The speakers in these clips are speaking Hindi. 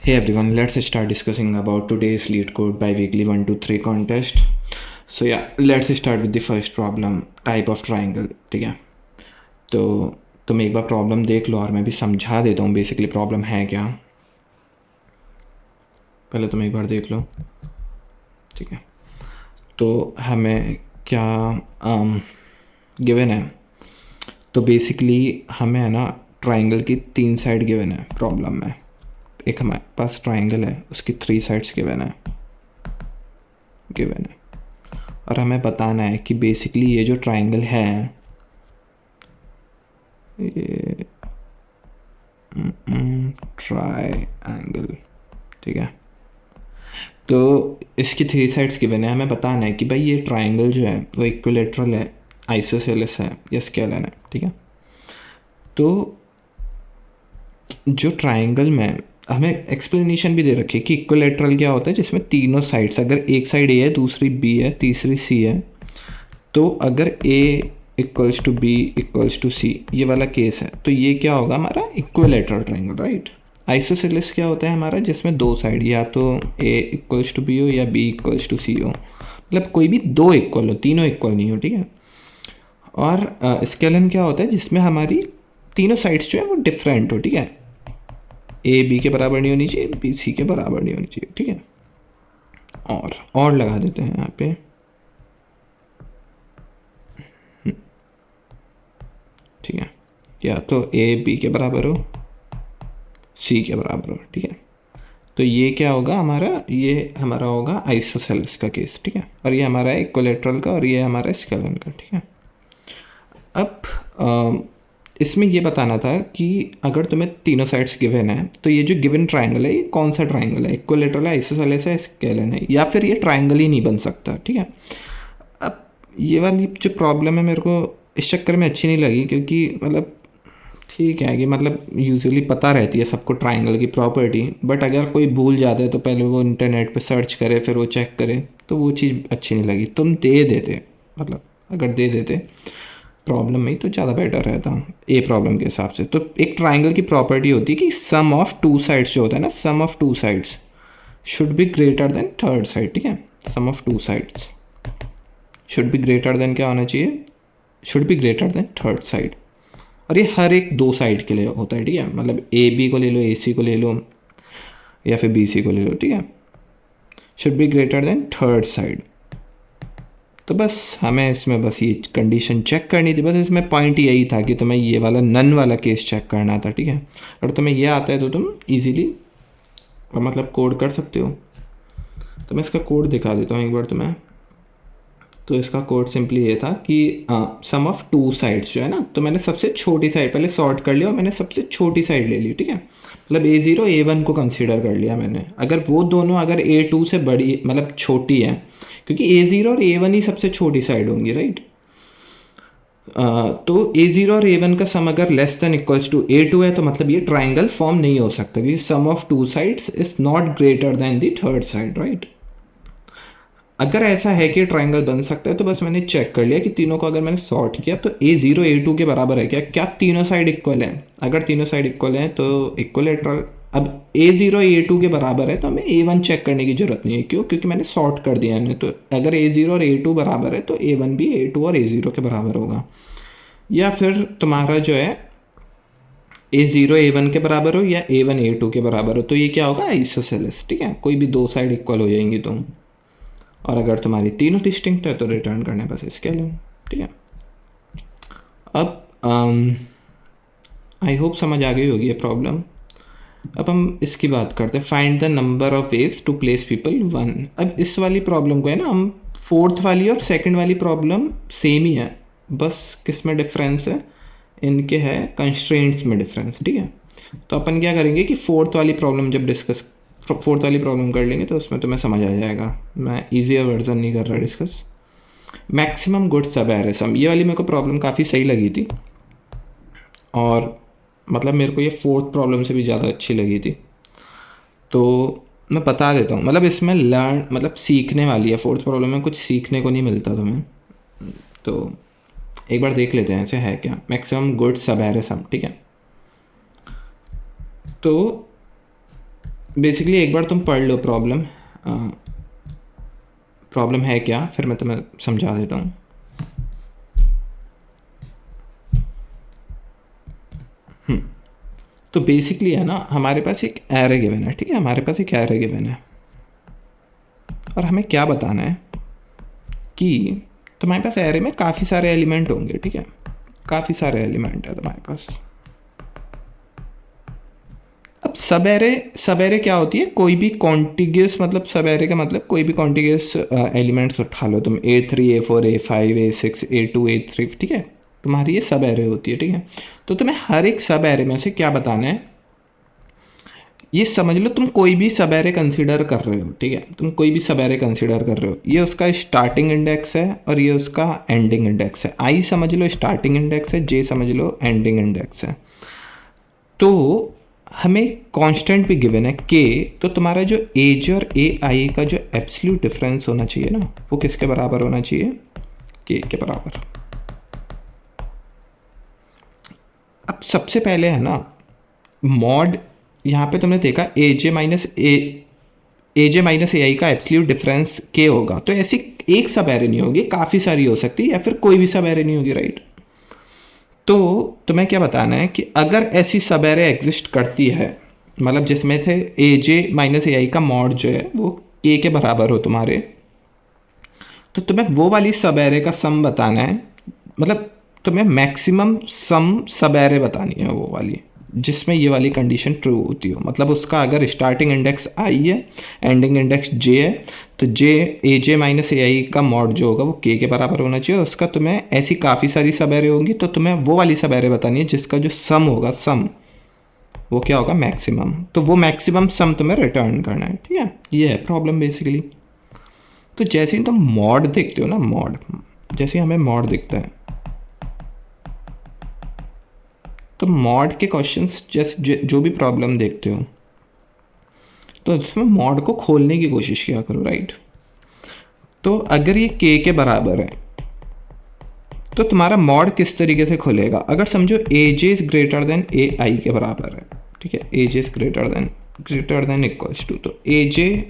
Hey everyone, let's start discussing about today's lead code bi-weekly 1 to 3 contest. So yeah, let's start with the first problem, type of triangle. ठीक है, तो तुम एक बार प्रॉब्लम देख लो और मैं भी समझा देता हूँ बेसिकली प्रॉब्लम है क्या. पहले तुम एक बार देख लो. ठीक है, तो हमें क्या गिवन है. तो बेसिकली हमें है ना ट्राइंगल की 3 साइड गिवन है प्रॉब्लम में. एक हमारे पास ट्राइंगल है, उसकी 3 साइड्स गिवन है और हमें बताना है कि बेसिकली ये जो ट्राइंगल है ये ट्राइंगल. ठीक है, तो इसकी 3 साइड्स गिवन है. हमें बताना है कि भाई ये ट्राइंगल जो है वो इक्विलेटरल है, आइसोसेलेस है या स्केलन है. ठीक है, तो जो ट्राइंगल में हमें एक्सप्लेनेशन भी दे रखी है कि इक्विलेटरल क्या होता है, जिसमें तीनों साइड्स, अगर एक साइड ए है, दूसरी बी है, तीसरी सी है, तो अगर A equals to B equals to C ये वाला केस है तो ये क्या होगा हमारा इक्विलेटरल ट्राइंगल. राइट. आइसोसेलेस क्या होता है हमारा, जिसमें दो साइड या तो ए इक्वल्स टू बी हो या बी इक्वल्स टू सी हो, मतलब कोई भी दो इक्वल हो, तीनों इक्वल नहीं हो. ठीक है, और स्केलन क्या होता है, जिसमें हमारी तीनों साइड्स जो है वो डिफरेंट हो. ठीक है, ए बी के बराबर नहीं होनी चाहिए, बी सी के बराबर नहीं होनी चाहिए. ठीक है, और लगा देते हैं यहाँ पे. ठीक है, या तो ए बी के बराबर हो, सी के बराबर हो. ठीक है, तो ये क्या होगा हमारा, ये हमारा होगा आइसोसेलेस का केस. ठीक है, और ये हमारा है इक्विलेटरल का और ये हमारा स्केलन का. ठीक है, अब इसमें ये बताना था कि अगर तुम्हें तीनों साइड्स गिवन है तो ये जो गिवन ट्राइंगल है ये कौन सा ट्राइंगल है, इक्विलेटरल है, आइसोसेलेस है, स्केलन है, या फिर ये ट्राइंगल ही नहीं बन सकता. ठीक है, अब ये वाली जो प्रॉब्लम है मेरे को इस चक्कर में अच्छी नहीं लगी, क्योंकि मतलब ठीक है कि मतलब यूजुअली पता रहती है सबको ट्राइंगल की प्रॉपर्टी, बट अगर कोई भूल जाता है तो पहले वो इंटरनेट पे सर्च करे फिर वो चेक करे, तो वो चीज़ अच्छी नहीं लगी. तुम दे देते, मतलब अगर दे देते प्रॉब्लम में तो ज़्यादा बेटर रहता ए प्रॉब्लम के हिसाब से. तो एक ट्राइंगल की प्रॉपर्टी होती है कि सम ऑफ टू साइड्स जो होता है ना, sum of two sides should be greater than third side. ठीक है, sum of two sides should be greater than क्या होना चाहिए, should be greater than third side. और ये हर एक दो साइड के लिए होता है. ठीक है, मतलब ए बी को ले लो, ए सी को ले लो, या फिर बी सी को ले लो. ठीक है, should be greater than third side. तो बस हमें इसमें बस ये कंडीशन चेक करनी थी. बस इसमें पॉइंट यही था कि तुम्हें ये वाला नन वाला केस चेक करना था. ठीक है, अगर तुम्हें ये आता है तो तुम इजीली मतलब कोड कर सकते हो. तो मैं इसका कोड दिखा देता हूँ एक बार तुम्हें. तो इसका कोड सिंपली ये था कि सम ऑफ टू साइड्स जो है ना, तो मैंने सबसे छोटी साइड पहले सॉर्ट कर लिया और मैंने सबसे छोटी साइड ले ली. ठीक है, मतलब A0 A1 को कंसीडर कर लिया मैंने. अगर वो दोनों अगर A2 से बड़ी मतलब छोटी है, क्योंकि A0 और A1 ही सबसे छोटी साइड होंगी. राइट. तो A0 और A1 का सम अगर less than equals to A2 है तो मतलब ये ट्राइंगल फॉर्म नहीं हो सकता, क्योंकि sum of two sides is not greater than the third side. Right. अगर ऐसा है कि ट्राइंगल बन सकता है तो बस मैंने चेक कर लिया कि तीनों को अगर मैंने सॉर्ट किया तो A0 A2 के बराबर है क्या, क्या तीनों साइड इक्वल हैं. अगर तीनों साइड इक्वल हैं तो इक्वलेटरल. अब A0 A2 के बराबर है तो हमें A1 चेक करने की जरूरत नहीं है. क्यों, क्योंकि मैंने सॉर्ट कर दिया है. तो अगर A0 और A2 बराबर है तो A1 भी A2 और A0 के बराबर होगा. या फिर तुम्हारा जो है A0 A1 के बराबर हो या A1 A2 के बराबर हो, तो ये क्या होगा, आइसोसेलेस. ठीक है, कोई भी दो साइड इक्वल हो जाएंगी तुम. और अगर तुम्हारी तीनों डिस्टिंक्ट है तो रिटर्न करने बस स्केलिंग. ठीक है, अब आई होप समझ आ गई होगी ये प्रॉब्लम. अब हम इसकी बात करते हैं, find the number of ways to place people 1. अब इस वाली प्रॉब्लम को है ना, हम फोर्थ वाली और सेकंड वाली प्रॉब्लम सेम ही है, बस किस में डिफरेंस है, इनके है कंस्ट्रेंट्स में डिफरेंस. ठीक है, तो अपन क्या करेंगे कि फोर्थ वाली प्रॉब्लम जब फोर्थ वाली प्रॉब्लम कर लेंगे तो उसमें तुम्हें समझ आ जाएगा. मैं ईजियर वर्जन नहीं कर रहा डिस्कस. मैक्सिमम गुड सब एरेसम, ये वाली मेरे को प्रॉब्लम काफ़ी सही लगी थी और मतलब मेरे को ये फोर्थ प्रॉब्लम से भी ज़्यादा अच्छी लगी थी. तो मैं बता देता हूँ, मतलब इसमें लर्न मतलब सीखने वाली है. फोर्थ प्रॉब्लम में कुछ सीखने को नहीं मिलता तुम्हें, तो एक बार देख लेते हैं ऐसे है क्या. मैक्सिमम गुड सब एरेसम. ठीक है, तो बेसिकली एक बार तुम पढ़ लो प्रॉब्लम, प्रॉब्लम है क्या, फिर मैं तुम्हें समझा देता हूँ। तो बेसिकली है ना, हमारे पास एक एरे गिवन है, ठीक है, हमारे पास एक एरे गिवन है और हमें क्या बताना है कि तुम्हारे पास एरे में काफ़ी सारे एलिमेंट होंगे, ठीक है, काफ़ी सारे एलिमेंट है तुम्हारे पास। अब सब एरे क्या होती है, कोई भी कॉन्टिग्यूस, मतलब सब एरे का मतलब कोई भी कॉन्टिग्यूस एलिमेंट्स उठा लो तुम, A3 A4 A5 A6 A2 A3, ठीक है, तुम्हारी ये सब एरे होती है, ठीक है। तो तुम्हें हर एक सब एरे में से क्या बताना है, ये समझ लो तुम कोई भी सब एरे कंसिडर कर रहे हो, ठीक है, तुम कोई भी सब एरे कंसिडर कर रहे हो, ये उसका स्टार्टिंग इंडेक्स है और ये उसका एंडिंग इंडेक्स है। आई समझ लो स्टार्टिंग इंडेक्स है, जे समझ लो एंडिंग इंडेक्स है। तो हमें कांस्टेंट भी गिवन है के, तो तुम्हारा जो एज और ए आई का जो एब्सोल्यूट डिफरेंस होना चाहिए ना, वो किसके बराबर होना चाहिए, के बराबर। अब सबसे पहले है ना मॉड, यहाँ पे तुमने देखा ए जे माइनस ए आई का एब्सोल्यूट डिफरेंस के होगा, तो ऐसी एक सब एरे नहीं होगी, काफ़ी सारी हो सकती है, या फिर कोई भी सब एरे नहीं होगी, राइट। तो तुम्हें क्या बताना है कि अगर ऐसी सब एरे एग्जिस्ट करती है, मतलब जिसमें से ए जे माइनस ए आई का मॉड जो है वो के बराबर हो तुम्हारे, तो तुम्हें वो वाली सब एरे का सम बताना है, मतलब तुम्हें मैक्सिमम सम सब एरे बतानी है वो वाली, जिसमें ये वाली कंडीशन ट्रू होती हो, मतलब उसका अगर स्टार्टिंग इंडेक्स आई है, एंडिंग इंडेक्स जे है, तो जे ए जे माइनस ए आई का मॉड जो होगा वो के बराबर होना चाहिए, उसका तुम्हें ऐसी काफ़ी सारी सब एरे होंगी, तो तुम्हें वो वाली सब एरे बतानी है जिसका जो सम होगा, सम वो क्या होगा, मैक्सिमम, तो वो मैक्सिमम सम तुम्हें रिटर्न करना है, ठीक है, ये है प्रॉब्लम बेसिकली। तो जैसे ही तुम मॉड देखते हो ना, मॉड जैसे ही हमें मॉड दिखता है, तो मॉड के क्वेश्चंस जैसे जो भी प्रॉब्लम देखते हो, तो इसमें मॉड को खोलने की कोशिश किया करो, राइट। तो अगर ये के बराबर है, तो तुम्हारा मॉड किस तरीके से खुलेगा, अगर समझो A J is greater than A I के बराबर है, ठीक है, A J is greater than equals to, तो A J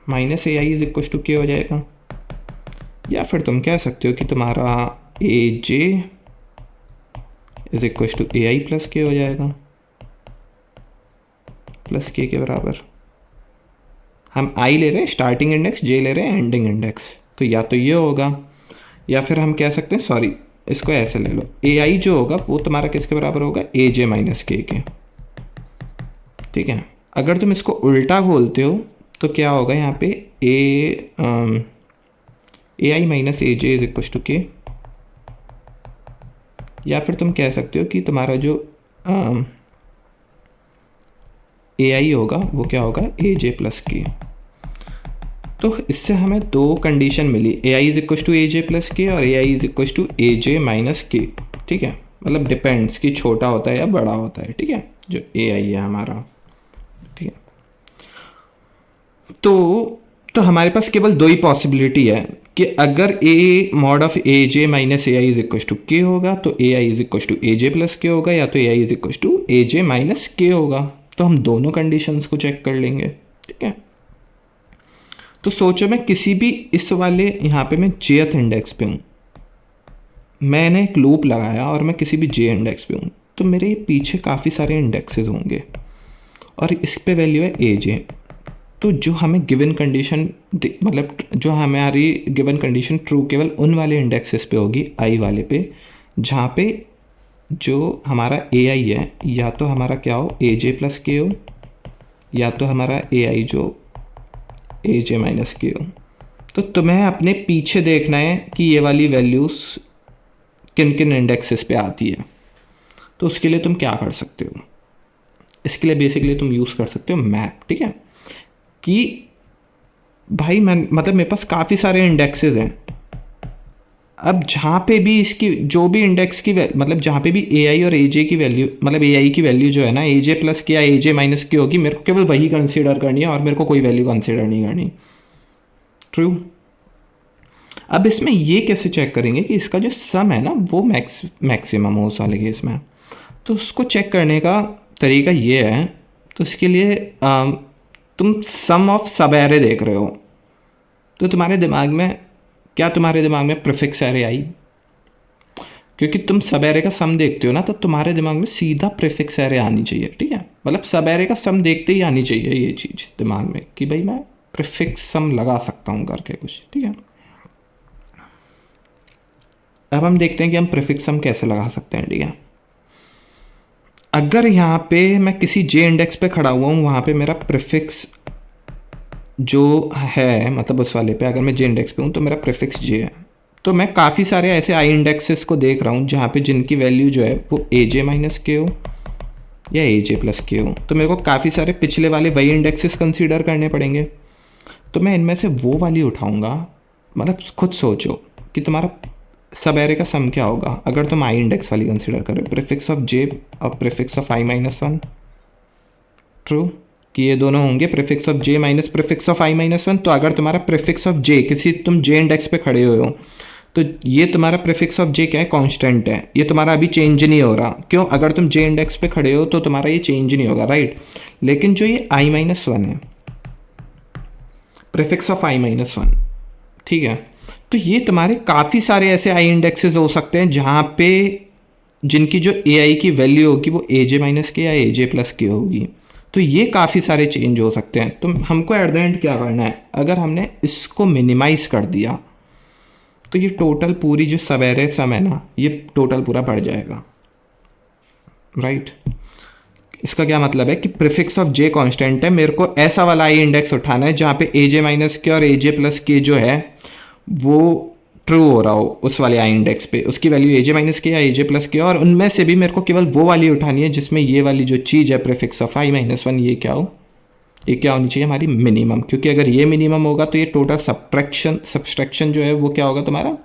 minus A I is equals to K हो जाएगा, या फिर तुम कह सकते हो कि तुम्हारा A J is equals to A I plus K हो जाएगा, प्लस के बराबर। हम आई ले रहे हैं स्टार्टिंग इंडेक्स, जे ले रहे हैं एंडिंग इंडेक्स, तो या तो ये होगा, या फिर हम कह सकते हैं, सॉरी इसको ऐसे ले लो, ए आई जो होगा वो तुम्हारा किसके बराबर होगा, ए जे माइनस के, ठीक है। अगर तुम इसको उल्टा खोलते हो तो क्या होगा, यहाँ पे A I minus A J is equal to K, या फिर तुम कह सकते हो कि तुम्हारा जो ए आई होगा वो क्या होगा, ए जे प्लस के। तो इससे हमें दो कंडीशन मिली, A I is equal to A J plus K और A I is equal to A J minus K, ठीक है, मतलब डिपेंड्स कि छोटा होता है या बड़ा होता है, ठीक है, जो ए आई है हमारा, ठीक है। तो हमारे पास केवल दो ही पॉसिबिलिटी है कि अगर A mod of A J minus A I is equal to K होगा, तो A I is equal to A J plus K होगा, या तो A I is equal to A J minus K होगा। तो हम दोनों कंडीशंस को चेक कर लेंगे, ठीक है। तो सोचो मैं किसी भी इस वाले यहाँ पे मैं जेथ इंडेक्स पे हूँ, मैंने एक लूप लगाया और मैं किसी भी जे इंडेक्स पे हूँ, तो मेरे पीछे काफ़ी सारे इंडेक्सेस होंगे और इस पे वैल्यू है ए जे। तो जो हमें गिवन कंडीशन, मतलब जो हमारी गिवन कंडीशन ट्रू केवल उन वाले इंडेक्सेस पे होगी, आई वाले पे, जहाँ पे जो हमारा ए आई है या तो हमारा क्या हो, ए जे प्लस के हो, या तो हमारा ए आई जो ए जे माइनस के हो। तो तुम्हें अपने पीछे देखना है कि ये वाली वैल्यूज़ किन किन इंडेक्सेस पे आती है। तो उसके लिए तुम क्या कर सकते हो, इसके लिए बेसिकली तुम यूज़ कर सकते हो मैप, ठीक है, कि भाई मैं मतलब मेरे पास काफ़ी सारे इंडेक्सेस हैं, अब जहाँ पे भी इसकी जो भी इंडेक्स की मतलब जहाँ पे भी ए आई और ए जे की वैल्यू, मतलब ए आई की वैल्यू जो है ना, ए जे प्लस के या ए जे माइनस की होगी, मेरे को केवल वही कंसिडर करनी है और मेरे को कोई वैल्यू कंसिडर नहीं करनी, ट्रू। अब इसमें ये कैसे चेक करेंगे कि इसका जो सम है ना वो मैक्सिमम हो उस वाले केस में। तो उसको चेक करने का तरीका ये है तो इसके लिए तुम सम ऑफ सब एरे देख रहे हो, तो तुम्हारे दिमाग में प्रीफिक्स एरे आई? क्योंकि तुम सब एरे का सम देखते हो ना, तो तुम्हारे दिमाग में सीधा प्रीफिक्स एरे आनी चाहिए, ठीक है। मतलब सब एरे का सम देखते ही आनी चाहिए ये चीज़ दिमाग में कि भाई मैं प्रीफिक्स सम लगा सकता हूँ करके कुछ, ठीक है। अब हम देखते हैं कि हम प्रीफिक्स सम कैसे लगा सकते हैं, ठीक है। अगर यहाँ पे मैं किसी जे इंडेक्स पे खड़ा हुआ हूँ, वहाँ पे मेरा प्रीफिक्स जो है, मतलब उस वाले पे अगर मैं जे इंडेक्स पे हूँ तो मेरा प्रीफिक्स जे है। तो मैं काफ़ी सारे ऐसे आई इंडेक्सेस को देख रहा हूँ जहाँ पे जिनकी वैल्यू जो है वो ए जे माइनस के हो या ए जे प्लस के हो। तो मेरे को काफ़ी सारे पिछले वाले वही इंडेक्सेस कंसीडर करने पड़ेंगे। तो मैं इनमें से वो वाली उठाऊँगा। मतलब खुद सोचो कि तुम्हारा सब एरे का सम क्या होगा अगर तुम आई इंडेक्स वाली कंसीडर करो, प्रीफिक्स ऑफ जे और prefix of I minus one. True कि ये दोनों होंगे prefix of J minus prefix of I minus one. तो अगर तुम्हारा प्रीफिक्स ऑफ जे, किसी तुम जे इंडेक्स पे खड़े हुए हो, तो ये तुम्हारा प्रीफिक्स ऑफ जे क्या है, कांस्टेंट है। ये तुम्हारा अभी चेंज नहीं हो रहा। क्यों? अगर तुम जे इंडेक्स पे खड़े हो तो तुम्हारा ये चेंज नहीं होगा, राइट। लेकिन जो ये आई माइनस वन है, prefix of I minus one, ठीक है, तो ये तुम्हारे काफ़ी सारे ऐसे आई इंडेक्सेस हो सकते हैं जहाँ पे जिनकी जो ए आई की वैल्यू होगी वो ए जे माइनस के या ए जे प्लस के होगी। तो ये काफ़ी सारे चेंज हो सकते हैं। तो हमको एट द एंड क्या करना है, अगर हमने इसको मिनिमाइज़ कर दिया तो ये टोटल पूरी जो सब एरे सम है ना, ये टोटल पूरा बढ़ जाएगा, राइट। इसका क्या मतलब है कि प्रीफिक्स ऑफ जे कांस्टेंट है, मेरे को ऐसा वाला आई इंडेक्स उठाना है जहाँ पे ए जे माइनस के और ए जे प्लस के जो है वो ट्रू हो रहा हो उस वाले आई इंडेक्स पे, उसकी वैल्यू ए जे माइनस के या ए जे प्लस के। और उनमें से भी मेरे को केवल वो वाली उठानी है जिसमें ये वाली जो चीज़ है prefix of I minus one, ये क्या हो, ये क्या होनी चाहिए हमारी मिनिमम। क्योंकि अगर ये मिनिमम होगा तो ये टोटल सब्सट्रैक्शन जो है वो क्या होगा तुम्हारा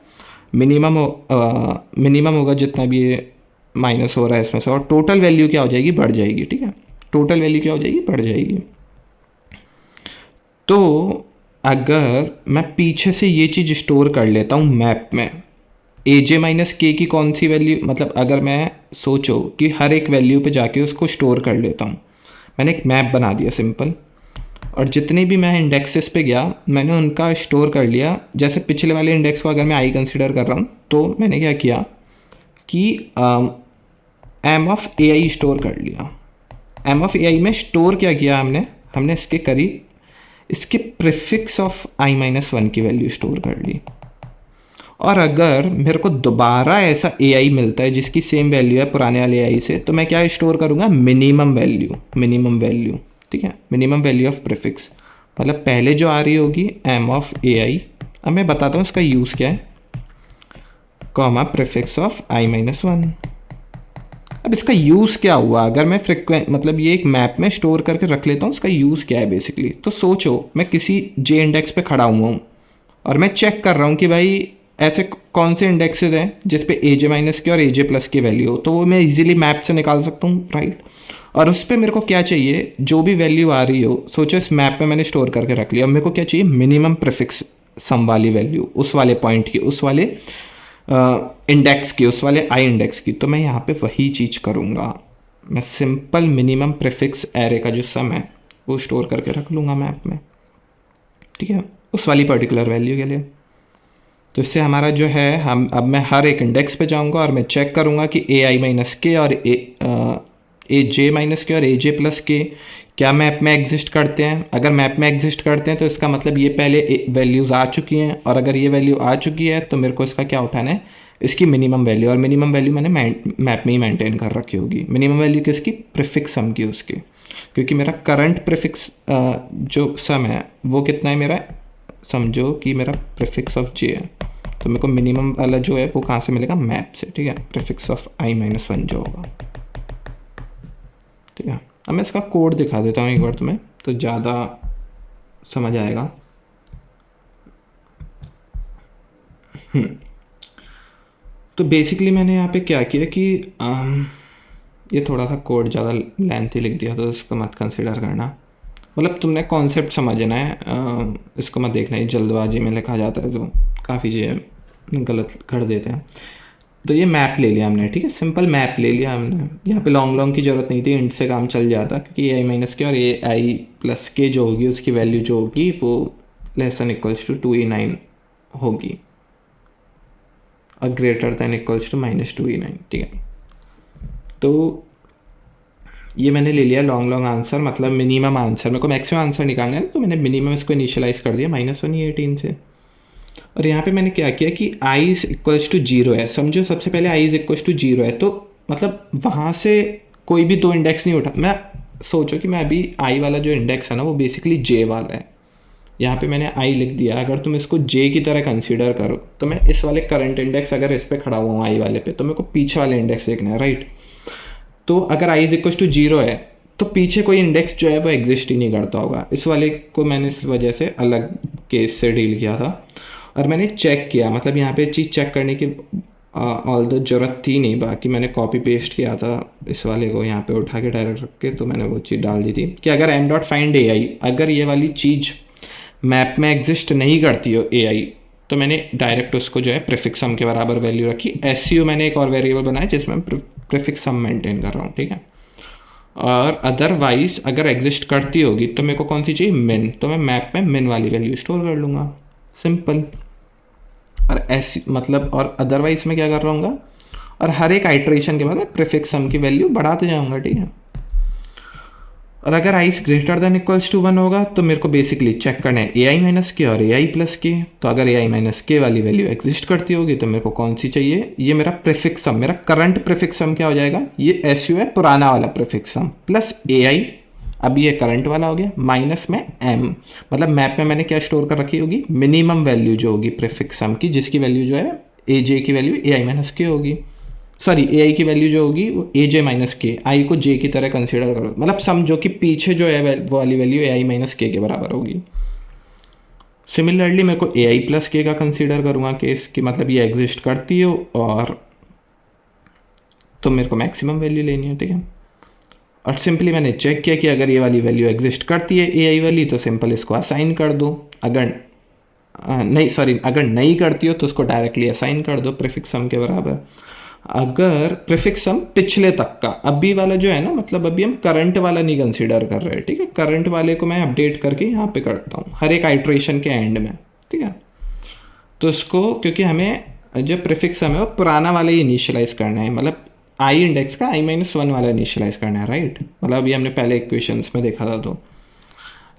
मिनिमम होगा जितना भी ये माइनस हो रहा है इसमें से, और टोटल वैल्यू क्या हो जाएगी, बढ़ जाएगी, ठीक है। टोटल वैल्यू क्या हो जाएगी, बढ़ जाएगी। तो अगर मैं पीछे से ये चीज़ स्टोर कर लेता हूँ मैप में, ए जे माइनस के की कौन सी वैल्यू, मतलब अगर मैं सोचो कि हर एक वैल्यू पे जाके उसको स्टोर कर लेता हूँ, मैंने एक मैप बना दिया सिंपल, और जितने भी मैं इंडेक्सेस पे गया मैंने उनका स्टोर कर लिया। जैसे पिछले वाले इंडेक्स को अगर मैं आई कंसिडर कर रहा हूँ तो मैंने क्या किया कि M of A I store कर लिया। एम ऑफ ए आई में स्टोर क्या किया हमने इसके करीब इसके prefix of I minus one की वैल्यू स्टोर कर ली। और अगर मेरे को दोबारा ऐसा ए आई मिलता है जिसकी सेम वैल्यू है पुराने वाले ए आई से, तो मैं क्या स्टोर करूँगा, मिनिमम वैल्यू, ठीक है, मिनिमम वैल्यू ऑफ प्रीफिक्स। मतलब पहले जो आ रही होगी एम ऑफ ए आई, अब मैं बताता हूँ इसका यूज़ क्या है, comma prefix of I minus one. अब इसका यूज़ क्या हुआ, अगर मैं मतलब ये एक मैप में स्टोर करके रख लेता हूँ, उसका यूज़ क्या है बेसिकली। तो सोचो मैं किसी जे इंडेक्स पे खड़ा हुआ हूँ और मैं चेक कर रहा हूँ कि भाई ऐसे कौन से इंडेक्सेस हैं जिस पे ए जे माइनस की और ए जे प्लस की वैल्यू हो, तो वो मैं इजीली मैप से निकाल सकता हूँ, राइट। और उस पर मेरे को क्या चाहिए, जो भी वैल्यू आ रही हो, सोचो इस मैप में मैंने स्टोर करके रख लिया, अब मेरे को क्या चाहिए, मिनिमम प्रीफिक्स सम वाली वैल्यू, उस वाले पॉइंट की, उस वाले इंडेक्स की, उस वाले आई इंडेक्स की। तो मैं यहाँ पे वही चीज़ करूँगा, मैं सिंपल मिनिमम प्रीफिक्स एरे का जो सम है वो स्टोर करके रख लूँगा मैप में, ठीक है, उस वाली पर्टिकुलर वैल्यू के लिए। तो इससे हमारा जो है, अब मैं हर एक इंडेक्स पे जाऊँगा और मैं चेक करूँगा कि ए आई माइनस के और ए जे माइनस के और ए जे प्लस के क्या मैप में एग्जिस्ट करते हैं। अगर मैप में एग्जिस्ट करते हैं तो इसका मतलब ये पहले वैल्यूज़ आ चुकी हैं, और अगर ये वैल्यू आ चुकी है तो मेरे को इसका क्या उठाना है, इसकी मिनिमम वैल्यू। और मिनिमम वैल्यू मैंने मैप में ही मेंटेन कर रखी होगी। मिनिमम वैल्यू किसकी, प्रीफिक्स सम की उसकी, क्योंकि मेरा करंट प्रीफिक्स जो सम है वो कितना है, मेरा समझो कि मेरा प्रीफिक्स ऑफ जे है, तो मेरे को मिनिमम वाला जो है वो कहाँ से मिलेगा, मैप से, ठीक है, prefix of I minus one जो होगा, ठीक है। अब मैं इसका कोड दिखा देता हूँ एक बार तुम्हें, तो ज़्यादा समझ आएगा। तो बेसिकली मैंने यहाँ पे क्या किया कि ये थोड़ा सा कोड ज़्यादा लेंथी लिख दिया, तो इसको मत कंसिडर करना। मतलब तुमने कॉन्सेप्ट समझना है, इसको मत देखना, ये जल्दबाजी में लिखा जाता है तो काफ़ी चीज़ें गलत कर देते हैं। तो ये मैप ले लिया हमने, ठीक है, सिंपल मैप ले लिया हमने। यहाँ पे लॉन्ग लॉन्ग की ज़रूरत नहीं थी, इंट से काम चल जाता, क्योंकि ए आई माइनस के और ए आई प्लस के जो होगी उसकी वैल्यू जो होगी वो less than equals to 2e9 होगी और greater than equals to -2e9, ठीक है। तो ये मैंने ले लिया लॉन्ग लॉन्ग आंसर, मतलब मिनिमम आंसर। मेरे को मैक्सिमम आंसर निकालना है, तो मैंने मिनिमम इसको इनिशियलाइज कर दिया -1e18 से। और यहाँ पे मैंने क्या किया कि i इज इक्वल्स टू 0 है, समझो सबसे पहले i इज इक्वल्स टू 0 है, तो मतलब वहाँ से कोई भी दो इंडेक्स नहीं उठा। मैं सोचो कि मैं अभी i वाला जो इंडेक्स है ना वो बेसिकली j वाला है, यहाँ पे मैंने i लिख दिया। अगर तुम इसको j की तरह कंसीडर करो तो मैं इस वाले करंट इंडेक्स अगर इस पर खड़ा हुआ हूँ i वाले पे, तो मेरे को पीछे वाले इंडेक्स देखना है, राइट। तो अगर i इज इक्वल्स टू 0 है तो पीछे कोई इंडेक्स जो है वो एग्जिस्ट ही नहीं करता होगा। इस वाले को मैंने इस वजह से अलग केस से डील किया था और मैंने चेक किया, मतलब यहाँ पे चीज़ चेक करने की ऑल द ज़रूरत थी नहीं, बाकी मैंने कॉपी पेस्ट किया था इस वाले को यहाँ पे उठा के डायरेक्ट रख के, तो मैंने वो चीज़ डाल दी थी कि अगर एम डॉट फाइंड ए आई, अगर ये वाली चीज़ मैप में एग्जिस्ट नहीं करती हो ए आई, तो मैंने डायरेक्ट उसको जो है प्रीफिक्स सम के बराबर वैल्यू रखी। एस यू मैंने एक और वेरिएबल बनाया जिसमें मैं प्रीफिक्स सम मेंटेन कर रहा हूँ, ठीक है। और अदरवाइज अगर एग्जिस्ट करती होगी तो मेरे को कौन सी चाहिए, मिन, तो मैं मैप में मिन वाली वैल्यू स्टोर कर लूँगा, सिंपल। और ऐसी मतलब और अदरवाइज मैं क्या कर रहा हूँ, और हर एक आइट्रेशन के बाद मैं प्रीफिक्स सम की वैल्यू बढ़ाते जाऊँगा, ठीक है। और अगर i is greater than equals to 1 होगा तो मेरे को बेसिकली चेक करना है ए आई माइनस के और ए आई प्लस के। तो अगर ए आई माइनस के वाली वैल्यू एग्जिस्ट करती होगी तो मेरे को कौन सी चाहिए, ये मेरा प्रीफिक्स सम, मेरा करंट प्रीफिक्स सम क्या हो जाएगा, ये एस यू है पुराना वाला प्रीफिक्स सम, प्लस ए आई, अब ये करंट वाला हो गया, माइनस में एम, मतलब मैप में मैंने क्या स्टोर कर रखी होगी, मिनिमम वैल्यू जो होगी प्रीफिक्स सम की, जिसकी वैल्यू जो है ए जे की वैल्यू ए आई माइनस के होगी, सॉरी ए आई की वैल्यू जो होगी वो ए जे माइनस के, आई को जे की तरह कंसिडर करो, मतलब सम जो कि पीछे जो है वो वाली वैल्यू ए आई माइनस के बराबर होगी। सिमिलरली मेरे को ए आई प्लस के का कंसिडर करूँगा कि इसकी मतलब ये एग्जिस्ट करती हो, और तो मेरे को मैक्सिमम वैल्यू लेनी है, ठीक है। और सिंपली मैंने चेक किया कि अगर ये वाली वैल्यू एग्जिस्ट करती है ए आई वाली, तो सिंपल इसको असाइन कर दो, अगर नहीं सॉरी अगर नहीं करती हो तो उसको डायरेक्टली असाइन कर दो प्रीफिक्स सम के बराबर। अगर प्रीफिक्स सम पिछले तक का, अभी वाला जो है ना, मतलब अभी हम करंट वाला नहीं कंसीडर कर रहे हैं, ठीक है, करंट वाले को मैं अपडेट करके यहाँ पे करता हूँ हर एक आइट्रेशन के एंड में, ठीक है। तो इसको क्योंकि हमें जो प्रीफिक्स सम है वो पुराना वाला ही इनिशियलाइज करना है, मतलब आई इंडेक्स का i-1 वाला इनिशियलाइज करना है, राइट। मतलब अभी हमने पहले इक्वेशंस में देखा था। तो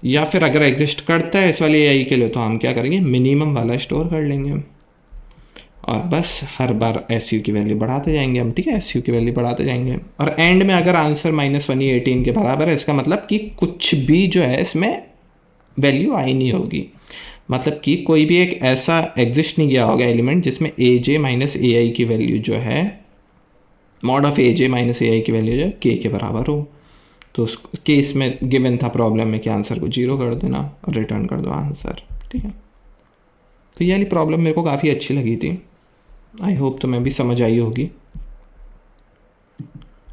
या फिर अगर एग्जिस्ट करता है इस वाले आई के लिए तो हम क्या करेंगे, मिनिमम वाला स्टोर कर लेंगे और बस हर बार एस यू की वैल्यू बढ़ाते जाएंगे हम, ठीक है, एस यू की वैल्यू बढ़ाते जाएंगे। और एंड में अगर आंसर -118 के बराबर है, इसका मतलब कि कुछ भी जो है इसमें वैल्यू आई नहीं होगी, मतलब कि कोई भी एक ऐसा एग्जिस्ट नहीं किया होगा एलिमेंट जिसमें ए जे माइनस ए आई की वैल्यू जो है, mod of A J minus A i की वैल्यू जो है के बराबर हो। तो उस केस में गिवन था प्रॉब्लम में कि आंसर को 0 कर देना और रिटर्न कर दो आंसर, ठीक है। तो ये वाली प्रॉब्लम मेरे को काफ़ी अच्छी लगी थी, आई होप तुम्हें भी समझ आई होगी।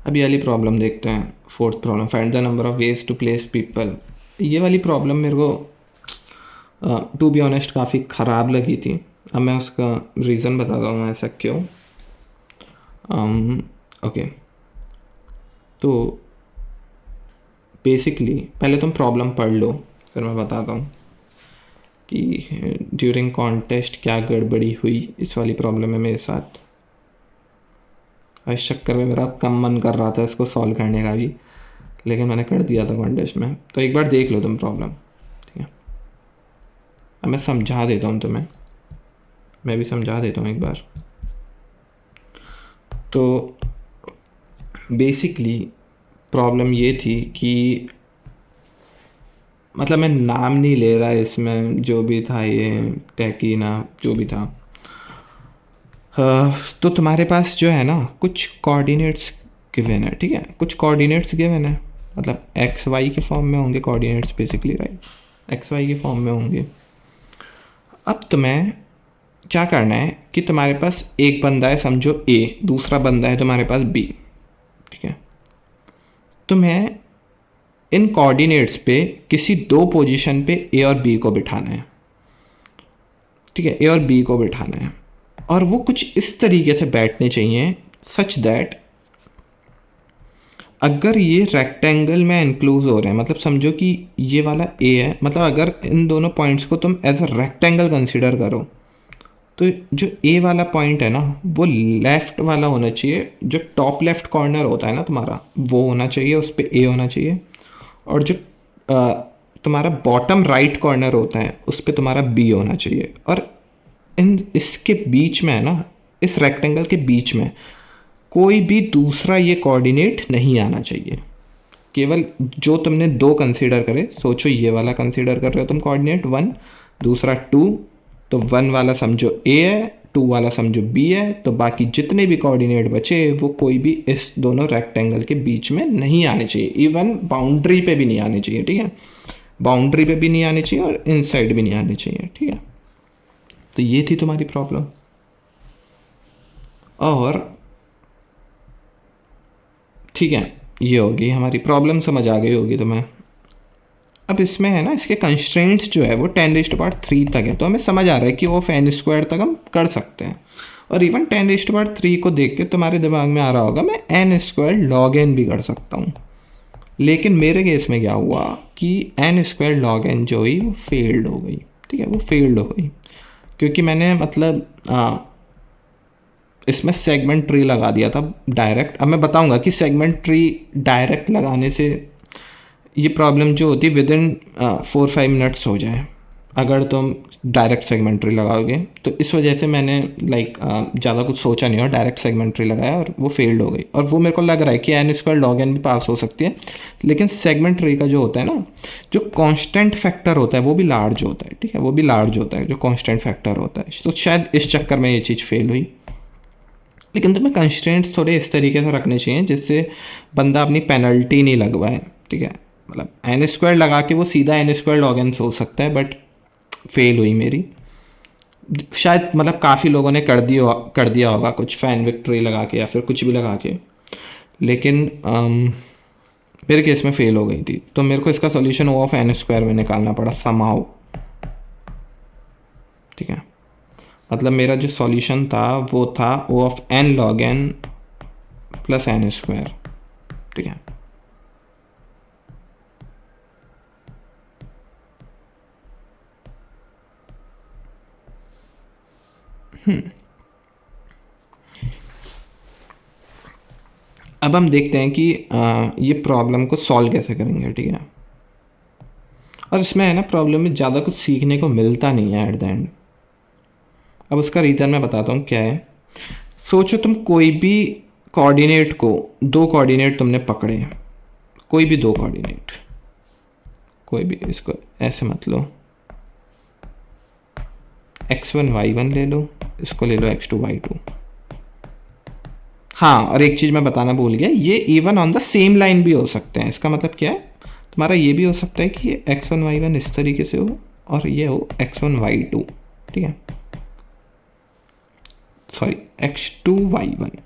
अभी वाली प्रॉब्लम देखते हैं, fourth problem, find the number of ways to place people. ये वाली प्रॉब्लम मेरे को टू बी ऑनेस्ट काफ़ी ख़राब लगी थी। अब मैं उसका रीज़न बताता हूँ ऐसा क्यों। ओके, तो बेसिकली पहले तुम प्रॉब्लम पढ़ लो, फिर मैं बताता हूँ कि ड्यूरिंग कॉन्टेस्ट क्या गड़बड़ी हुई इस वाली प्रॉब्लम में मेरे साथ। इस चक्कर में मेरा कम मन कर रहा था इसको सॉल्व करने का भी, लेकिन मैंने कर दिया था कॉन्टेस्ट में। तो एक बार देख लो तुम प्रॉब्लम, ठीक है। अब मैं समझा देता हूँ तुम्हें, मैं भी समझा देता हूँ एक बार। तो बेसिकली प्रॉब्लम ये थी कि मतलब मैं नाम नहीं ले रहा इसमें, जो भी था ये टैकीना जो भी था, तो तुम्हारे पास जो है ना कुछ कोऑर्डिनेट्स गिवन है, ठीक है, कुछ कोऑर्डिनेट्स गिवन है, मतलब एक्स वाई के फॉर्म में होंगे coordinates basically, right, X Y के फॉर्म में होंगे। अब तुम्हें क्या करना है कि तुम्हारे पास एक बंदा है समझो ए, दूसरा बंदा है तुम्हारे पास बी, ठीक है। तुम्हें इन कोऑर्डिनेट्स पे किसी दो पोजीशन पे ए और बी को बिठाना है, ठीक है, ए और बी को बिठाना है। और वो कुछ इस तरीके से बैठने चाहिए सच दैट अगर ये रेक्टेंगल में इंक्लूज हो रहे हैं, मतलब समझो कि ये वाला ए है, मतलब अगर इन दोनों पॉइंट्स को तुम एज अ रेक्टेंगल कंसिडर करो तो जो ए वाला पॉइंट है ना वो लेफ्ट वाला होना चाहिए, जो टॉप लेफ्ट कॉर्नर होता है ना तुम्हारा वो होना चाहिए, उस पर ए होना चाहिए। और जो तुम्हारा बॉटम राइट कॉर्नर होता है उस पर तुम्हारा बी होना चाहिए। और इन इसके बीच में है ना, इस रेक्टेंगल के बीच में कोई भी दूसरा ये कोऑर्डिनेट नहीं आना चाहिए। केवल जो तुमने दो कंसीडर करे, सोचो ये वाला कंसीडर कर रहे हो तुम कोऑर्डिनेट 1, दूसरा 2, तो 1 वाला समझो ए है, 2 वाला समझो बी है, तो बाकी जितने भी कोऑर्डिनेट बचे वो कोई भी इस दोनों रेक्टेंगल के बीच में नहीं आने चाहिए। इवन बाउंड्री पे भी नहीं आने चाहिए, ठीक है, बाउंड्री पे भी नहीं आने चाहिए और इनसाइड भी नहीं आने चाहिए, ठीक है। तो ये थी तुम्हारी प्रॉब्लम। और ठीक है, ये होगी हमारी प्रॉब्लम, समझ आ गई होगी तुम्हें। अब इसमें है ना, इसके कंस्ट्रेंट्स जो है वो 10⁻³ तक है, तो हमें समझ आ रहा है कि ऑफ n² तक हम कर सकते हैं। और इवन 10⁻³ को देख के तुम्हारे दिमाग में आ रहा होगा मैं n² log n भी कर सकता हूँ। लेकिन मेरे केस में क्या हुआ कि n² log n जो हुई वो फेल्ड हो गई, ठीक है, वो फेल्ड हो गई क्योंकि मैंने मतलब इसमें सेगमेंट ट्री लगा दिया था डायरेक्ट। अब मैं बताऊंगा कि सेगमेंट ट्री डायरेक्ट लगाने से ये प्रॉब्लम जो होती है विद इन 4-5 मिनट्स हो जाए अगर तुम डायरेक्ट सेगमेंट ट्री लगाओगे। तो इस वजह से मैंने ज़्यादा कुछ सोचा नहीं और डायरेक्ट सेगमेंट ट्री लगाया और वो फेल्ड हो गई। और वो मेरे को लग रहा है कि n² log n भी पास हो सकती है, लेकिन सेगमेंट ट्री का जो होता है ना, जो कांस्टेंट फैक्टर होता है वो भी लार्ज होता है, ठीक है, वो भी लार्ज होता है जो कांस्टेंट फैक्टर होता है। तो शायद इस चक्कर में ये चीज़ फेल हुई। लेकिन तुम्हें कंस्ट्रेंट्स थोड़े इस तरीके से रखने चाहिए जिससे बंदा अपनी पेनल्टी नहीं लगवाए, ठीक है। मतलब n² लगा के वो सीधा n² log n हो सकता है, बट फेल हुई मेरी। शायद मतलब काफ़ी लोगों ने कर दिया होगा कुछ फैन विक्ट्री लगा के या फिर कुछ भी लगा के, लेकिन मेरे केस में फेल हो गई थी। तो मेरे को इसका सोल्यूशन O ऑफ n² में निकालना पड़ा समहाउ, ठीक है। मतलब मेरा जो सॉल्यूशन था वो था O of n log n plus n², ठीक है। अब हम देखते हैं कि ये प्रॉब्लम को सॉल्व कैसे करेंगे, ठीक है। और इसमें है ना, प्रॉब्लम में ज़्यादा कुछ सीखने को मिलता नहीं है एट द एंड। अब उसका रीज़न मैं बताता हूँ क्या है। सोचो तुम कोई भी कोऑर्डिनेट को, दो कोऑर्डिनेट तुमने पकड़े, कोई भी दो कोऑर्डिनेट, कोई भी, इसको ऐसे मत लो, x1 y1 ले लो, इसको ले लो x2 y2। हाँ, और एक चीज़ मैं बताना भूल गया, ये even on the same line भी हो सकते हैं। इसका मतलब क्या है, तुम्हारा ये भी हो सकता है कि ये x1 y1 इस तरीके से हो और ये हो x1 y2, ठीक है, सॉरी x2 y1।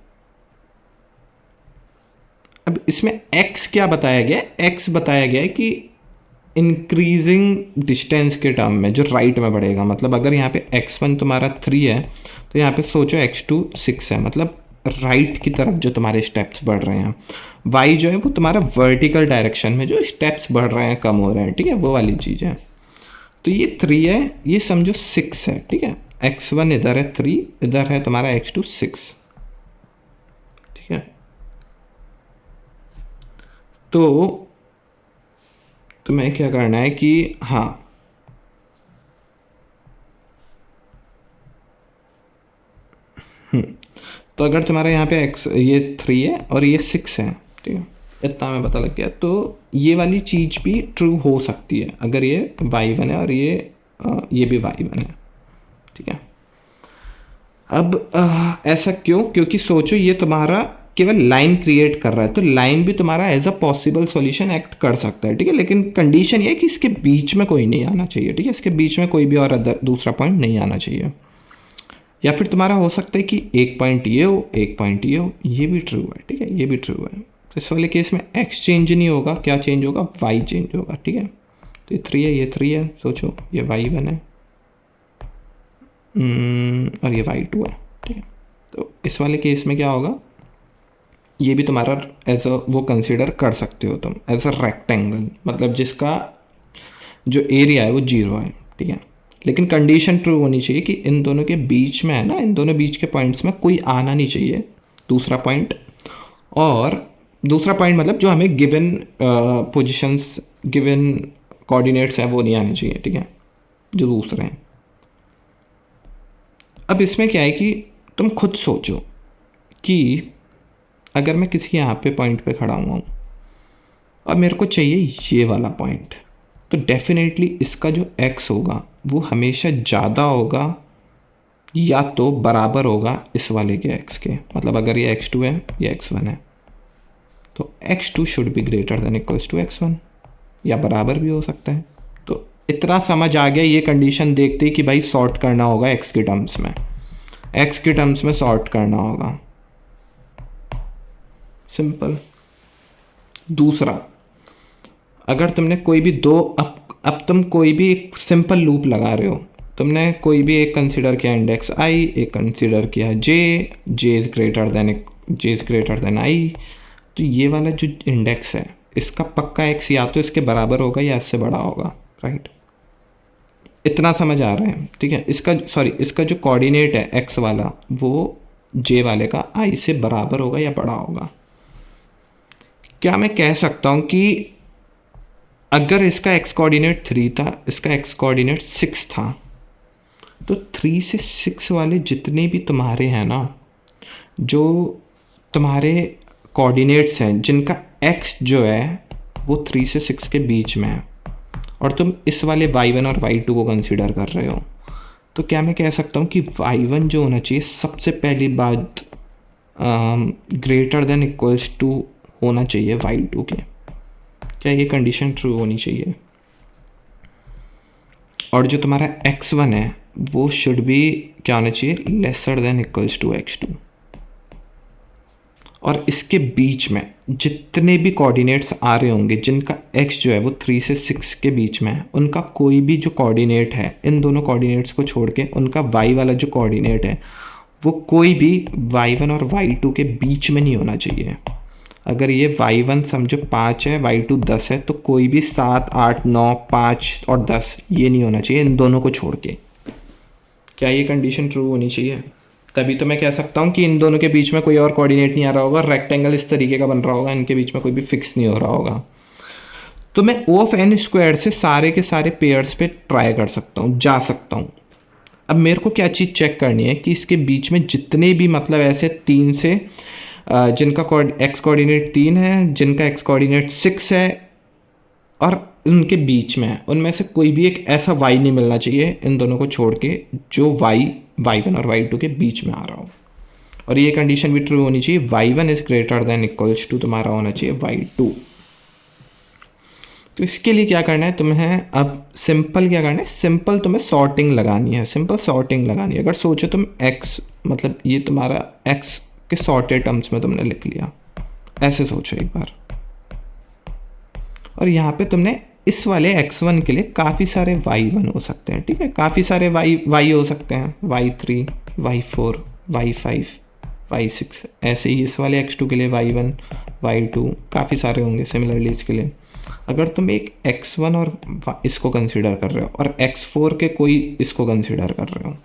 अब इसमें x क्या बताया गया है, x बताया गया है कि इंक्रीजिंग डिस्टेंस के टर्म में जो राइट में बढ़ेगा। मतलब अगर यहाँ पे x1 तुम्हारा 3 है तो यहाँ पे सोचो x2 6 है, मतलब राइट की तरफ जो तुम्हारे स्टेप्स बढ़ रहे हैं। y जो है वो तुम्हारा वर्टिकल डायरेक्शन में जो स्टेप्स बढ़ रहे हैं, कम हो रहे हैं, ठीक है, वो वाली चीज़ है। तो ये 3 है, ये समझो 6 है, ठीक है, x1 इधर है 3, इधर है तुम्हारा x2 6, ठीक है। तो तुम्हें क्या करना है कि हाँ, तो अगर तुम्हारा यहाँ पे x ये 3 है और ये 6 है, ठीक है, इतना में पता लग गया। तो ये वाली चीज़ भी ट्रू हो सकती है अगर ये y1 है और ये भी y1 है, ठीक है। अब ऐसा क्यों, क्योंकि सोचो ये तुम्हारा केवल लाइन क्रिएट कर रहा है, तो लाइन भी तुम्हारा as a possible solution act कर सकता है, ठीक है। लेकिन कंडीशन ये है कि इसके बीच में कोई नहीं आना चाहिए, ठीक है, इसके बीच में कोई भी और दूसरा पॉइंट नहीं आना चाहिए। या फिर तुम्हारा हो सकता है कि एक पॉइंट ये हो, एक पॉइंट ये हो, ये भी ट्रू है, ठीक है, ये भी ट्रू है। तो इस वाले केस में x चेंज नहीं होगा, क्या चेंज होगा, y चेंज होगा, ठीक है। तो ये 3 है, ये 3 है, सोचो ये y1 है और ये y2 है, ठीक है। तो इस वाले केस में क्या होगा, ये भी तुम्हारा एज अ वो कंसिडर कर सकते हो तुम एज अ रेक्टेंगल, मतलब जिसका जो एरिया है वो 0 है, ठीक है। लेकिन कंडीशन ट्रू होनी चाहिए कि इन दोनों के बीच में है ना, इन दोनों बीच के पॉइंट्स में कोई आना नहीं चाहिए दूसरा पॉइंट, और दूसरा पॉइंट मतलब जो हमें गिवन पोजिशंस गिवन कोऑर्डिनेट्स हैं वो नहीं आने चाहिए, ठीक है, जो दूसरे हैं। अब इसमें क्या है कि तुम खुद सोचो कि अगर मैं किसी यहाँ पे पॉइंट पे खड़ा हुआ हूँ और मेरे को चाहिए ये वाला पॉइंट, तो डेफिनेटली इसका जो x होगा वो हमेशा ज़्यादा होगा या तो बराबर होगा इस वाले के x के, मतलब अगर ये x2 है या x1 है तो x2 should be greater than equals to x1, या बराबर भी हो सकता है। तो इतना समझ आ गया ये कंडीशन देखते ही कि भाई सॉर्ट करना होगा x के टर्म्स में, x के टर्म्स में सॉर्ट करना होगा, सिंपल। दूसरा, अगर तुमने कोई भी दो अब तुम कोई भी एक सिंपल लूप लगा रहे हो, तुमने कोई भी एक कंसिडर किया इंडेक्स i, एक कंसिडर किया j is greater than i, तो ये वाला जो इंडेक्स है इसका पक्का x या तो इसके बराबर होगा या इससे बड़ा होगा, राइट। इतना समझ आ रहा है, ठीक है। इसका जो कोऑर्डिनेट है x वाला वो j वाले का i से बराबर होगा या बड़ा होगा। क्या मैं कह सकता हूँ कि अगर इसका x कोऑर्डिनेट 3 था, इसका x कोऑर्डिनेट 6 था, तो 3 से 6 वाले जितने भी तुम्हारे हैं ना, जो तुम्हारे कोऑर्डिनेट्स हैं जिनका x जो है वो 3 से 6 के बीच में है, और तुम इस वाले y1 और y2 को कंसीडर कर रहे हो, तो क्या मैं कह सकता हूँ कि y1 जो होना चाहिए सबसे पहली बात ग्रेटर देन इक्वल्स टू होना चाहिए y2 के। क्या ये कंडीशन ट्रू होनी चाहिए? और जो तुम्हारा x1 है वो शुड भी क्या होना चाहिए, lesser than equals to x2। और इसके बीच में जितने भी कोऑर्डिनेट्स आ रहे होंगे जिनका x जो है वो 3 से 6 के बीच में है, उनका कोई भी जो कोऑर्डिनेट है, इन दोनों कोऑर्डिनेट्स को छोड़ के उनका y वाला जो कोऑर्डिनेट है वो कोई भी y1 और y2 के बीच में नहीं होना चाहिए। अगर ये y1 समझो 5 है, y2 10 है, तो कोई भी 7, 8, 9, 5 और 10 ये नहीं होना चाहिए इन दोनों को छोड़ के। क्या ये कंडीशन ट्रू होनी चाहिए? तभी तो मैं कह सकता हूँ कि इन दोनों के बीच में कोई और कोऑर्डिनेट नहीं आ रहा होगा, रेक्टेंगल इस तरीके का बन रहा होगा, इनके बीच में कोई भी फिक्स नहीं हो रहा होगा। तो मैं O ऑफ n स्क्वायर से सारे के सारे पेयर्स पे ट्राई कर सकता हूँ, जा सकता हूँ। अब मेरे को क्या चीज़ चेक करनी है कि इसके बीच में जितने भी मतलब ऐसे 3 से जिनका x कोऑर्डिनेट 3 है, जिनका x कोऑर्डिनेट 6 है, और उनके बीच में है, उनमें से कोई भी एक ऐसा y नहीं मिलना चाहिए इन दोनों को छोड़ के जो y1 और y2 के बीच में आ रहा हो। और ये कंडीशन भी ट्रू होनी चाहिए, y1 is greater than equals to तुम्हारा होना चाहिए y2। तो इसके लिए क्या करना है तुम्हें, अब सिंपल क्या करना है, सिंपल तुम्हें सॉर्टिंग लगानी है, सिंपल सॉर्टिंग लगानी है। अगर सोचो तुम x मतलब ये तुम्हारा x के सॉर्टेड टर्म्स में तुमने लिख लिया, ऐसे सोचो एक बार, और यहाँ पे तुमने इस वाले x1 के लिए काफ़ी सारे y1 हो सकते हैं, ठीक है, काफ़ी सारे y हो सकते हैं, y3, y4, y5, y6, ऐसे ही इस वाले x2 के लिए y1, y2 काफ़ी सारे होंगे। सिमिलरली इसके लिए अगर तुम एक x1 और इसको कंसीडर कर रहे हो और x4 के कोई इसको कंसीडर कर रहे हो,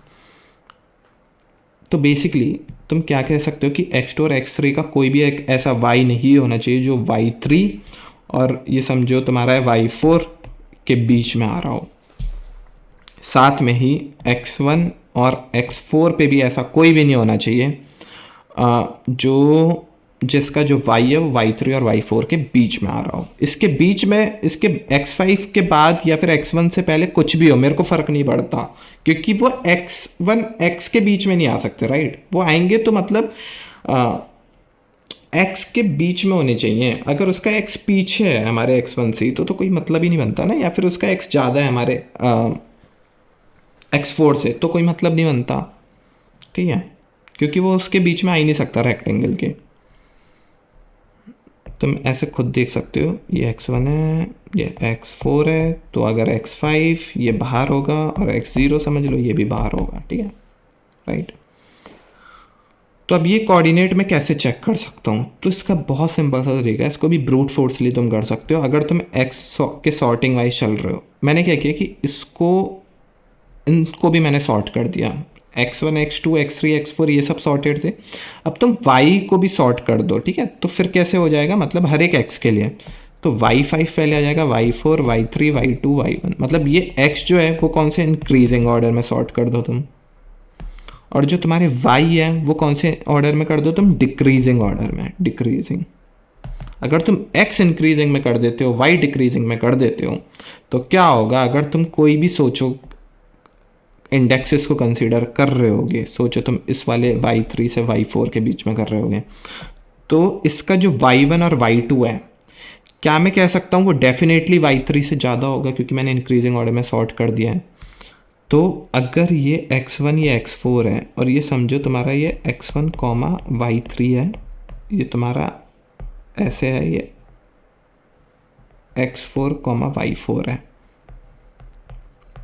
तो बेसिकली तुम क्या कह सकते हो कि x2 और x3 का कोई भी एक ऐसा y नहीं होना चाहिए जो y3 और ये समझो तुम्हारा है y4 के बीच में आ रहा हो। साथ में ही x1 और x4 पे भी ऐसा कोई भी नहीं होना चाहिए जो जिसका जो y है वो y3 और y4 के बीच में आ रहा हो। इसके बीच में इसके x5 के बाद या फिर x1 से पहले कुछ भी हो, मेरे को फ़र्क नहीं पड़ता, क्योंकि वो x1 x के बीच में नहीं आ सकते, राइट। वो आएंगे तो मतलब x के बीच में होने चाहिए। अगर उसका x पीछे है हमारे x1 से तो कोई मतलब ही नहीं बनता ना, या फिर उसका x ज़्यादा है हमारे x4 से तो कोई मतलब नहीं बनता, ठीक है, क्योंकि वो उसके बीच में आ ही नहीं सकता रेक्टेंगल के। तुम ऐसे खुद देख सकते हो, ये x1 है, ये x4 है, तो अगर x5 ये बाहर होगा और x0 समझ लो ये भी बाहर होगा, ठीक है, राइट। तो अब ये कोऑर्डिनेट मैं कैसे चेक कर सकता हूँ? तो इसका बहुत सिंपल सा तरीका है, इसको भी ब्रूट फोर्सली तुम कर सकते हो। अगर तुम एक्स के सॉर्टिंग वाइज चल रहे हो, मैंने क्या किया कि इनको भी मैंने सॉर्ट कर दिया, x1 x2 x3 x4 ये सब सॉर्टेड थे। अब तुम y को भी सॉर्ट कर दो, ठीक है? तो फिर कैसे हो जाएगा, मतलब हर एक x के लिए तो y5 पहले आ जाएगा, y4 y3 y2 y1, मतलब ये x जो है वो कौन से इंक्रीजिंग ऑर्डर में सॉर्ट कर दो तुम, और जो तुम्हारे y है वो कौन से ऑर्डर में कर दो तुम, डिक्रीजिंग ऑर्डर में, डिक्रीजिंग। अगर तुम x इंक्रीजिंग में कर देते हो, y डिक्रीजिंग में कर देते हो, तो क्या होगा, अगर तुम कोई भी सोचो इंडेक्सेस को कंसीडर कर रहे होगे, सोचो तुम इस वाले y3 से y4 के बीच में कर रहे होगे, तो इसका जो y1 और y2 है, क्या मैं कह सकता हूँ वो डेफिनेटली y3 से ज़्यादा होगा, क्योंकि मैंने इंक्रीजिंग ऑर्डर में सॉर्ट कर दिया है। तो अगर ये x1 ये x4 है, और ये समझो तुम्हारा ये x1 y3 है, ये तुम्हारा ऐसे है, ये x4 y4 है,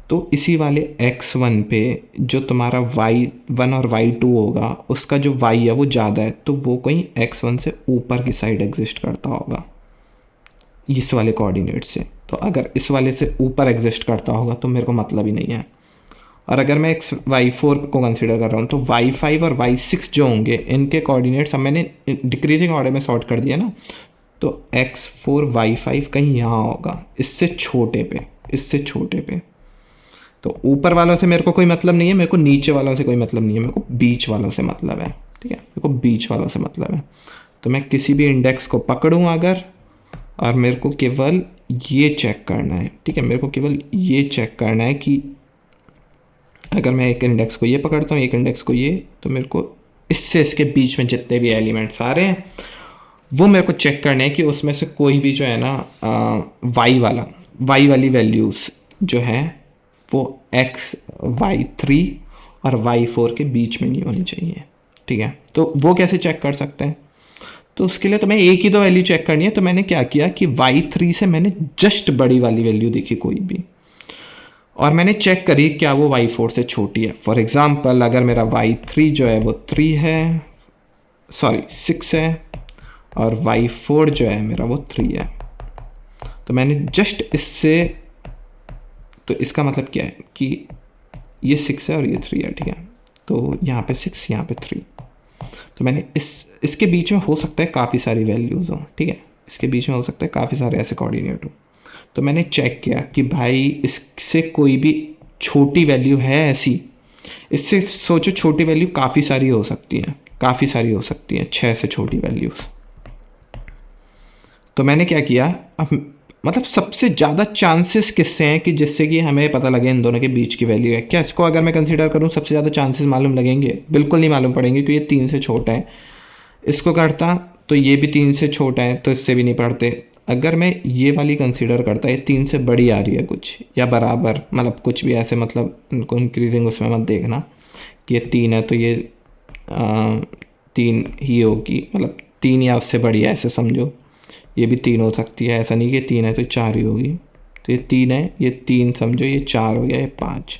तो इसी वाले x1 पे जो तुम्हारा y1 और y2 होगा, उसका जो y है वो ज़्यादा है, तो वो कहीं x1 से ऊपर की साइड एग्जिस्ट करता होगा इस वाले कोऑर्डिनेट से। तो अगर इस वाले से ऊपर एग्जिस्ट करता होगा तो मेरे को मतलब ही नहीं है। और अगर मैं y4 को कंसीडर कर रहा हूँ, तो y5 और y6 जो होंगे, इनके कोऑर्डिनेट्स अब मैंने डिक्रीजिंग ऑर्डर में सॉर्ट कर दिया ना, तो x4 y5 कहीं यहाँ होगा, इससे छोटे पे, इससे छोटे पे। तो ऊपर वालों से मेरे को कोई मतलब नहीं है, मेरे को नीचे वालों से कोई मतलब नहीं है, मेरे को बीच वालों से मतलब है, ठीक है? मेरे को बीच वालों से मतलब है। तो मैं किसी भी इंडेक्स को पकड़ूँ अगर, और मेरे को केवल ये चेक करना है, ठीक है? मेरे को केवल ये चेक करना है कि अगर मैं एक इंडेक्स को ये पकड़ता हूँ, एक इंडेक्स को ये, तो मेरे को इससे इसके बीच में जितने भी एलिमेंट्स आ रहे हैं वो मेरे को चेक करना है कि उसमें से कोई भी जो है ना वाई वाली वैल्यूज़ जो है वो y3 और y4 के बीच में नहीं होनी चाहिए, ठीक है? तो वो कैसे चेक कर सकते हैं? तो उसके लिए तुम्हें एक ही दो वैल्यू चेक करनी है। तो मैंने क्या किया कि y3 से मैंने जस्ट बड़ी वाली वैल्यू देखी कोई भी, और मैंने चेक करी क्या वो y4 से छोटी है। फॉर एग्जाम्पल अगर मेरा y3 जो है वो 3 है, सॉरी 6 है, और y4 जो है मेरा वो 3 है, तो मैंने जस्ट इससे, तो इसका मतलब क्या है कि ये 6 है और ये 3 है, ठीक है? तो यहाँ पे 6, यहाँ पे 3, तो मैंने इसके बीच में हो सकता है काफ़ी सारी वैल्यूज़ हो, ठीक है? इसके बीच में हो सकता है काफ़ी सारे ऐसे कोऑर्डिनेट हो। तो मैंने चेक किया कि भाई इससे कोई भी छोटी वैल्यू है ऐसी, इससे सोचो छोटी वैल्यू काफ़ी सारी हो सकती हैं, काफ़ी सारी हो सकती हैं, 6 से छोटी वैल्यूज़। तो मैंने क्या किया, अब मतलब सबसे ज़्यादा चांसेस किससे हैं कि जिससे कि हमें पता लगे इन दोनों के बीच की वैल्यू है? क्या इसको अगर मैं कंसीडर करूँ सबसे ज़्यादा चांसेस मालूम लगेंगे? बिल्कुल नहीं मालूम पड़ेंगे, क्योंकि ये 3 से छोटा है। इसको करता तो ये भी 3 से छोटा है, तो इससे भी नहीं पढ़ते। अगर मैं ये वाली कंसीडर करता, ये 3 से बड़ी आ रही है कुछ, या बराबर, मतलब कुछ भी ऐसे, मतलब इनको इंक्रीजिंग उसमें मत देखना कि ये 3 है तो ये 3 ही होगी, मतलब 3 या उससे बड़ी है ऐसे समझो। ये भी 3 हो सकती है, ऐसा नहीं कि 3 है तो 4 ही होगी। तो ये 3 है, ये 3 समझो, ये 4 हो गया, ये 5।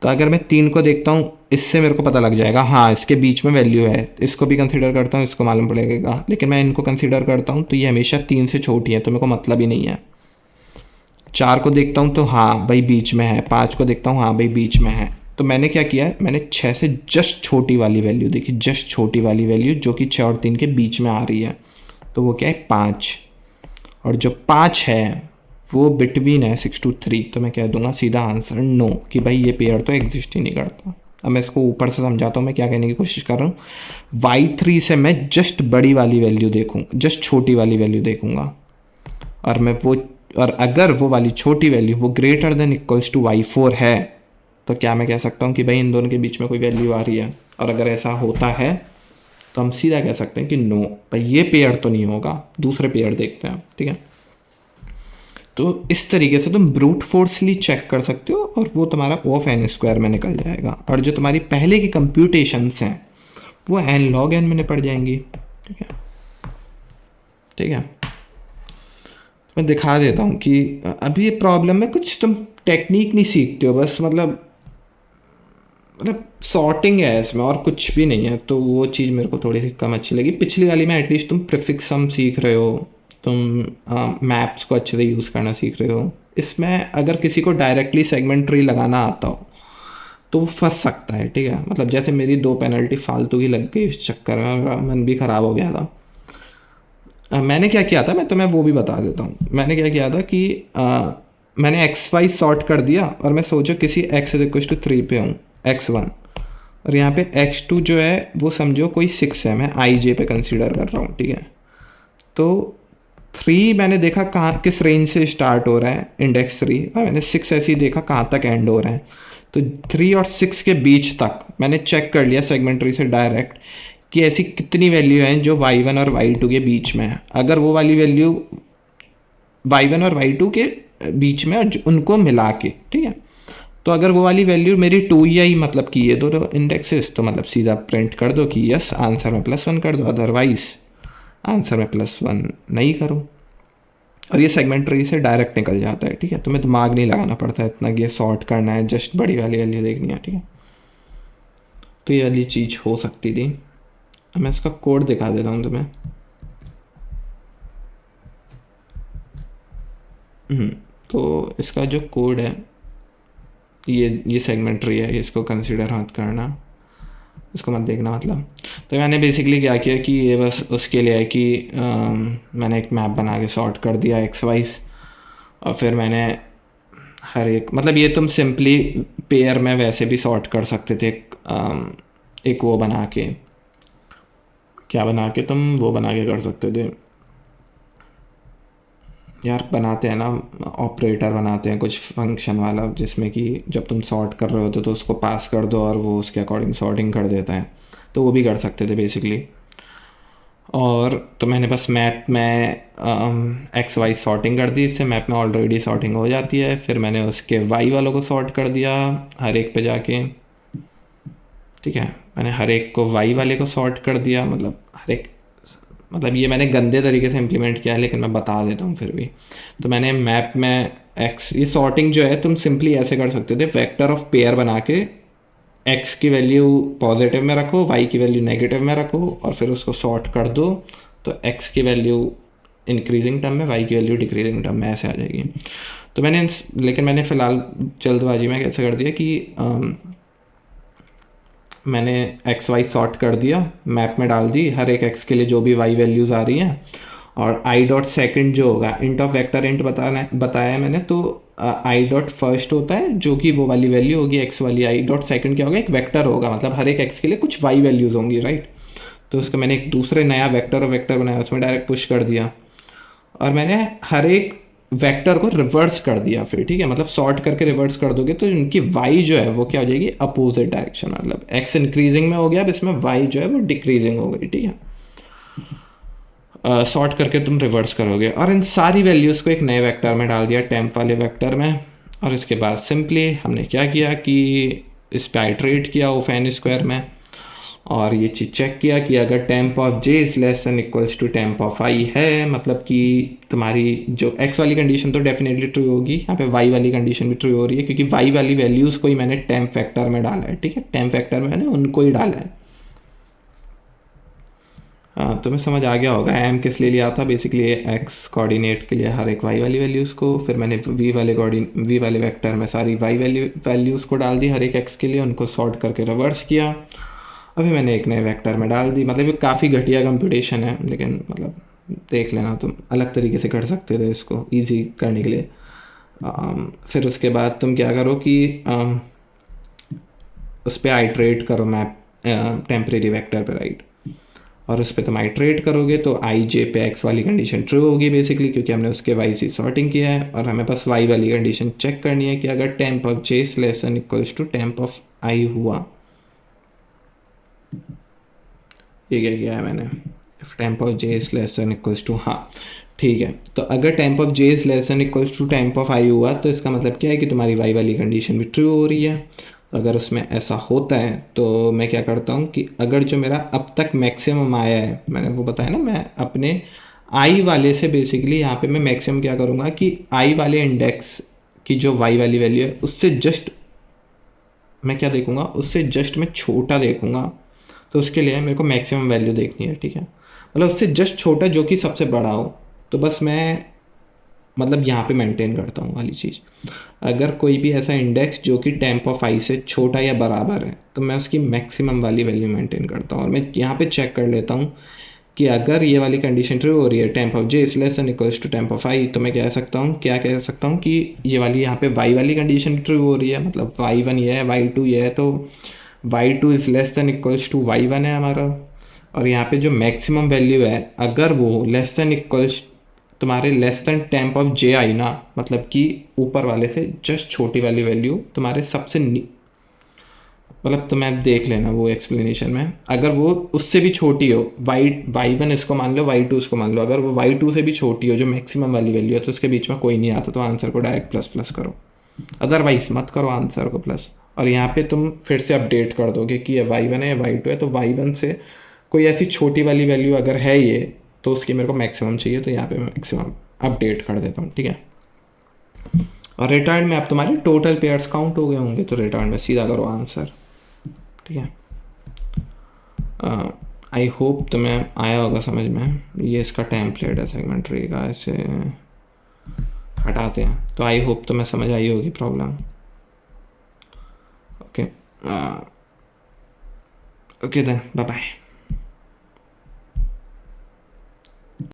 तो अगर मैं 3 को देखता हूँ, इससे मेरे को पता लग जाएगा हाँ इसके बीच में वैल्यू है। इसको भी कंसीडर करता हूँ, इसको मालूम पड़ेगा। लेकिन मैं इनको कंसीडर करता हूँ तो ये हमेशा 3 से छोटी है, तो मेरे को मतलब ही नहीं है। 4 को देखता हूँ तो हाँ भाई बीच में है, 5 को देखता हूँ हाँ भाई बीच में है। तो मैंने क्या किया, मैंने 6 से जस्ट छोटी वाली वैल्यू देखी, जस्ट छोटी वाली वैल्यू जो कि 6 और 3 के बीच में आ रही है, तो वो क्या है 5। और जो 5 है वो बिटवीन है 6 to 3, तो मैं कह दूंगा सीधा आंसर नो, कि भाई ये पेयर तो एग्जिस्ट ही नहीं करता। अब मैं इसको ऊपर से समझाता हूँ, मैं क्या कहने की कोशिश कर रहा हूँ। y3 से मैं जस्ट बड़ी वाली वैल्यू देखूँ, जस्ट छोटी वाली वैल्यू देखूँगा, और अगर वो वाली छोटी वैल्यू वो greater than equals to y4 है, तो क्या मैं कह सकता हूँ कि भाई इन दोनों के बीच में कोई वैल्यू आ रही है? और अगर ऐसा होता है तो हम सीधा कह सकते हैं कि नो भाई ये पेयर तो नहीं होगा, दूसरे पेयर देखते हैं, ठीक है? तो इस तरीके से तुम ब्रूट फोर्सली चेक कर सकते हो, और वो तुम्हारा ऑफ एन स्क्वायर में निकल जाएगा। और जो तुम्हारी पहले की कंप्यूटेशंस हैं वो एन लॉग एन में निपट जाएंगी, ठीक है? ठीक है, मैं दिखा देता हूँ कि अभी ये प्रॉब्लम में कुछ तुम टेक्निक नहीं सीखते हो, बस मतलब मतलब सॉर्टिंग है इसमें और कुछ भी नहीं है, तो वो चीज़ मेरे को थोड़ी सी कम अच्छी लगी। पिछली वाली में एटलीस्ट तुम प्रीफिक्स सम सीख रहे हो, तुम मैप्स को अच्छे से यूज़ करना सीख रहे हो। इसमें अगर किसी को डायरेक्टली सेगमेंट ट्री लगाना आता हो तो वो फंस सकता है, ठीक है। मतलब जैसे मेरी 2 पेनल्टी फालतू की लग गई इस चक्कर में, मेरा मन भी ख़राब हो गया था। मैंने क्या किया था, मैं तुम्हें वो भी बता देता हूँ। मैंने क्या किया था कि मैंने एक्स वाई सॉर्ट कर दिया, और मैं सोचो किसी एक्स इज इक्वल टू 3 पे हूँ, x1, और यहाँ पे x2 जो है वो समझो कोई 6 है, मैं आई जे पे कंसीडर कर रहा हूँ, ठीक है। तो 3 मैंने देखा कहाँ किस रेंज से स्टार्ट हो रहा है, इंडेक्स 3, और मैंने 6 ऐसे ही देखा कहाँ तक एंड हो रहा है। तो 3 और 6 के बीच तक मैंने चेक कर लिया सेगमेंट ट्री से डायरेक्ट कि ऐसी कितनी वैल्यू हैं जो y1 और y2 के बीच में है। अगर वो वाली वैल्यू y1 और y2 के बीच में, उनको मिला के, ठीक है, तो अगर वो वाली वैल्यू मेरी 2 ही आई, मतलब कि ये दो इंडेक्सेस, तो मतलब सीधा प्रिंट कर दो कि यस आंसर में +1 कर दो, अदरवाइज आंसर में +1 नहीं करो। और ये सेगमेंट ट्री से डायरेक्ट निकल जाता है, ठीक है। तुम्हें दिमाग नहीं लगाना पड़ता है इतना कि ये सॉर्ट करना है, जस्ट बड़ी वाली वैल्यू देखनी है, ठीक है। तो ये वाली चीज़ हो सकती थी। मैं इसका कोड दिखा देता हूँ तुम्हें। तो इसका जो कोड है, ये सेगमेंट ट्री है, इसको कंसीडर मत करना, इसको मत देखना मतलब। तो मैंने बेसिकली क्या किया कि ये बस उसके लिए है कि मैंने एक मैप बना के सॉर्ट कर दिया एक्स वाइज, और फिर मैंने हर एक, मतलब ये तुम सिंपली पेयर में वैसे भी सॉर्ट कर सकते थे। एक वो बना के, क्या बना के, तुम वो बना के कर सकते थे यार, बनाते हैं ना ऑपरेटर, बनाते हैं कुछ फंक्शन वाला, जिसमें कि जब तुम सॉर्ट कर रहे होते तो उसको पास कर दो और वो उसके अकॉर्डिंग सॉर्टिंग कर देता है। तो वो भी कर सकते थे बेसिकली। और तो मैंने बस मैप में एक्स वाई सॉर्टिंग कर दी, इससे मैप में ऑलरेडी सॉर्टिंग हो जाती है। फिर मैंने उसके वाई वालों को सॉर्ट कर दिया हर एक पे जाके, ठीक है। मैंने हर एक को वाई वाले को सॉर्ट कर दिया, मतलब हर एक, मतलब ये मैंने गंदे तरीके से इम्प्लीमेंट किया है, लेकिन मैं बता देता हूँ फिर भी। तो मैंने मैप में एक्स, ये सॉर्टिंग जो है तुम सिंपली ऐसे कर सकते थे, वेक्टर ऑफ पेयर बना के एक्स की वैल्यू पॉजिटिव में रखो, वाई की वैल्यू नेगेटिव में रखो, और फिर उसको सॉर्ट कर दो। तो एक्स की वैल्यू इंक्रीजिंग टर्म में, वाई की वैल्यू डिक्रीजिंग टर्म में ऐसे आ जाएगी। तो लेकिन मैंने फ़िलहाल जल्दबाजी में कैसे कर दिया कि मैंने एक्स वाई सॉर्ट कर दिया, मैप में डाल दी हर एक एक्स के लिए जो भी वाई वैल्यूज़ आ रही हैं, और आई डॉट सेकेंड जो होगा, इंट ऑफ वेक्टर इंट बताया है मैंने। तो आई डॉट फर्स्ट होता है जो कि वो वाली वैल्यू होगी एक्स वाली, आई डॉट सेकेंड क्या होगा, एक वेक्टर होगा, मतलब हर एक एक्स के लिए कुछ वाई वैल्यूज़ होंगी, राइट। तो उसका मैंने एक दूसरे नया वेक्टर और वेक्टर बनाया, उसमें डायरेक्ट पुश कर दिया, और मैंने हर एक वेक्टर को रिवर्स कर दिया फिर, ठीक है। मतलब सॉर्ट करके रिवर्स कर दोगे तो इनकी वाई जो है वो क्या हो जाएगी, अपोजिट डायरेक्शन, मतलब एक्स इंक्रीजिंग में हो गया, अब इसमें वाई जो है वो डिक्रीजिंग हो गई, ठीक है। सॉर्ट करके तुम रिवर्स करोगे, और इन सारी वैल्यूज़ को एक नए वेक्टर में डाल दिया, टेम्प वाले वेक्टर में। और इसके बाद सिंपली हमने क्या किया कि इस पर आइट्रेट किया ऑफ एन स्क्वायर में, और ये चीज़ चेक किया कि अगर temp of j is less than equals to temp of i है, मतलब कि तुम्हारी जो एक्स वाली कंडीशन तो डेफिनेटली ट्रू होगी, यहाँ पे वाई वाली कंडीशन भी ट्रू हो रही है, क्योंकि वाई वाली वैल्यूज़ को ही मैंने टेम्प फैक्टर में डाला है, ठीक है। टेम्प फैक्टर में मैंने उनको ही डाला है। हाँ, तुम्हें समझ आ गया होगा एम किस लिए लिया था, बेसिकली एक्स कोऑर्डिनेट के लिए हर एक वाई वाली वैल्यूज़ को, फिर मैंने वी वाले वेक्टर में सारी वाई वैल्यूज़ को डाल दी हर एक एक्स के लिए, उनको सॉर्ट करके रिवर्स किया, अभी मैंने एक नए वेक्टर में डाल दी। मतलब ये काफ़ी घटिया कंप्यूटेशन है, लेकिन मतलब देख लेना, तुम अलग तरीके से कर सकते थे इसको ईजी करने के लिए। फिर उसके बाद तुम क्या करो कि उस पर आइट्रेट करो मैप टेम्परेरी वेक्टर पे, राइट। और उस पर तुम आइट्रेट करोगे तो आई जे पे एक्स वाली कंडीशन ट्रू होगी बेसिकली, क्योंकि हमने उसके वाई से सॉर्टिंग किया है, और हमें बस वाई वाली कंडीशन चेक करनी है कि अगर temp of j is less than equals to temp of i हुआ, ये क्या किया है मैंने, if temp of j is less than equals to, हाँ ठीक है। तो अगर temp of j is less than equals to temp of i हुआ, तो इसका मतलब क्या है कि तुम्हारी वाई वाली कंडीशन भी ट्रू हो रही है। तो अगर उसमें ऐसा होता है तो मैं क्या करता हूँ कि अगर जो मेरा अब तक मैक्सिमम आया है, मैंने वो बताया ना, मैं अपने आई वाले से बेसिकली यहाँ पे मैं मैक्सिमम क्या करूँगा कि आई वाले इंडेक्स की जो वाई वाली वैल्यू है उससे जस्ट मैं क्या देखूँगा, उससे जस्ट मैं छोटा देखूँगा। तो उसके लिए मेरे को मैक्सिमम वैल्यू देखनी है, ठीक है, मतलब उससे जस्ट छोटा जो कि सबसे बड़ा हो। तो बस मैं मतलब यहाँ पे मेंटेन करता हूँ वाली चीज़। अगर कोई भी ऐसा इंडेक्स जो कि टेम्प ऑफ आई से छोटा या बराबर है तो मैं उसकी मैक्सिमम वाली वैल्यू मेंटेन करता हूँ। और मैं यहाँ पे चेक कर लेता हूँ कि अगर ये वाली कंडीशन ट्रू हो रही है, temp of j is less than equals to temp of i, तो मैं क्या कह सकता हूँ कि ये वाली यहाँ पे वाई वाली कंडीशन ट्रू हो रही है, मतलब वाई वन ये है, वाई टू ये है, तो Y two is less than equals to Y one है हमारा। और यहाँ पे जो मैक्सिमम वैल्यू है अगर वो लेस देन इक्वल्स तुम्हारे लेस देन टेम्प ऑफ जे आई ना, मतलब कि ऊपर वाले से जस्ट छोटी वाली वैल्यू तुम्हारे सबसे मतलब तुम्हें देख लेना वो एक्सप्लेनेशन में, अगर वो उससे भी छोटी हो, वाई वन इसको मान लो, वाई टू इसको मान लो, अगर वो वाई टू से भी छोटी हो जो मैक्सिमम वाली वैल्यू है तो उसके बीच में कोई नहीं आता, तो आंसर को डायरेक्ट प्लस प्लस करो, अदरवाइज मत करो आंसर को प्लस। और यहाँ पे तुम फिर से अपडेट कर दोगे कि ये वाई वन है या वाई टू है, तो वाई वन से कोई ऐसी छोटी वाली वैल्यू अगर है ये तो उसकी मेरे को मैक्सिमम चाहिए, तो यहाँ पे मैं मैक्सिमम अपडेट कर देता हूँ, ठीक है। और रिटर्न में अब तुम्हारे टोटल पेयर्स काउंट हो गए होंगे, तो रिटर्न में सीधा करो आंसर, ठीक है। आई होप तुम्हें आया होगा समझ में। ये इसका टेम्पलेट है सेगमेंट ट्री का, ऐसे हटाते हैं, तो आई होप तुम्हें समझ आई होगी problem. Okay okay then bye bye.